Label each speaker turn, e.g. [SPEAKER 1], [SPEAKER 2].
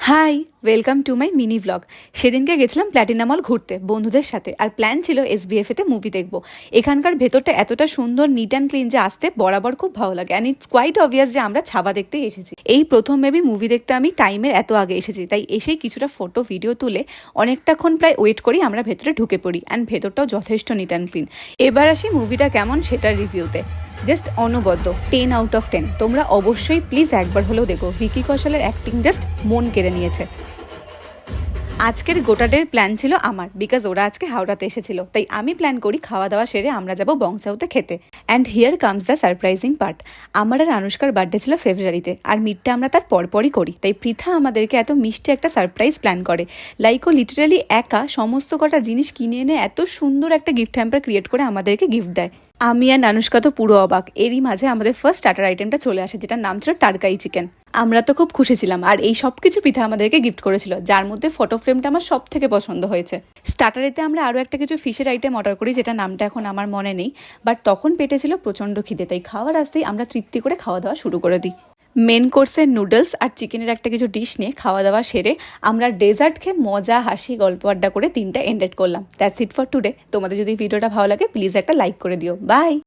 [SPEAKER 1] High, welcome to my mini blog. সেদিনকে গেছিলাম platinum মল ঘুরতে বন্ধুদের সাথে, আর প্ল্যান ছিল এসবিএফ-এতে মুভি দেখবো। এখানকার ভেতরটা এতটা সুন্দর, নিট অ্যান্ড ক্লিন যে আসতে বরাবর খুব ভালো লাগে। অ্যান্ড ইটস কোয়াইট অবভিয়াস যে আমরা ছাবা দেখতেই এসেছি। এই প্রথম মেবি মুভি দেখতে আমি টাইমের এত আগে এসেছি, তাই এসেই কিছুটা ফটো ভিডিও তুলে অনেকটাক্ষণ প্রায় ওয়েট করি আমরা ভেতরে ঢুকে পড়ি। অ্যান্ড ভেতরটাও যথেষ্ট নিট অ্যান্ড ক্লিন। এবার আসি মুভিটা কেমন সেটার রিভিউতে। জাস্ট অনবদ্য 10 আউট অফ 10। তোমরা অবশ্যই প্লিজ একবার হলেও দেখো। ভিকি কৌশলের অ্যাক্টিং জাস্ট মন কেড়ে নিয়েছে। আজকের গোটা ডের প্ল্যান ছিল আমার, বিকজ ওরা আজকে হাওড়াতে এসেছিল, তাই আমি প্ল্যান করি খাওয়া দাওয়া সেরে আমরা যাব বংচাউতে খেতে। And here comes the surprising part. আমার আর আনুষ্কার বার্থডে ছিল ফেব্রুয়ারিতে, আর মিটটা আমরা তার পরপরই করি, তাই পৃথা আমাদেরকে এত মিষ্টি একটা সারপ্রাইজ প্ল্যান করে। লাইক ও লিটারালি একা সমস্ত কটা জিনিস কিনে এনে এত সুন্দর একটা গিফট হ্যাম্পার ক্রিয়েট করে আমাদেরকে গিফট দেয়। আমি আর আনুষ্কা তো পুরো অবাক। এরই মাঝে আমাদের ফার্স্ট স্টার্টার আইটেমটা চলে আসে, যেটার নাম ছিল টারকাই চিকেন। আমরা তো খুব খুশি ছিলাম, আর এই সব কিছু পৃথা আমাদেরকে গিফট করেছিল, যার মধ্যে ফটো ফ্রেমটা আমার সব থেকে পছন্দ হয়েছে। স্টার্টারেতে আমরা আরও একটা কিছু ফিশের আইটেম অর্ডার করি, যেটা নামটা এখন আমার মনে নেই, বাট তখন পেটে ছিল প্রচণ্ড খিদে, তাই খাওয়ার আসতেই আমরা তৃপ্তি করে খাওয়া দাওয়া শুরু করে দিই। মেন কোর্সের নুডলস আর চিকেনের একটা কিছু ডিশ নিয়ে খাওয়া দাওয়া সেরে আমরা ডেজার্ট খেয়ে মজা হাসি গল্প আড্ডা করে দিনটা এন্ডেড করলাম। That's it for today. তোমাদের যদি ভিডিওটা ভালো লাগে প্লিজ একটা লাইক করে দিও। বাই।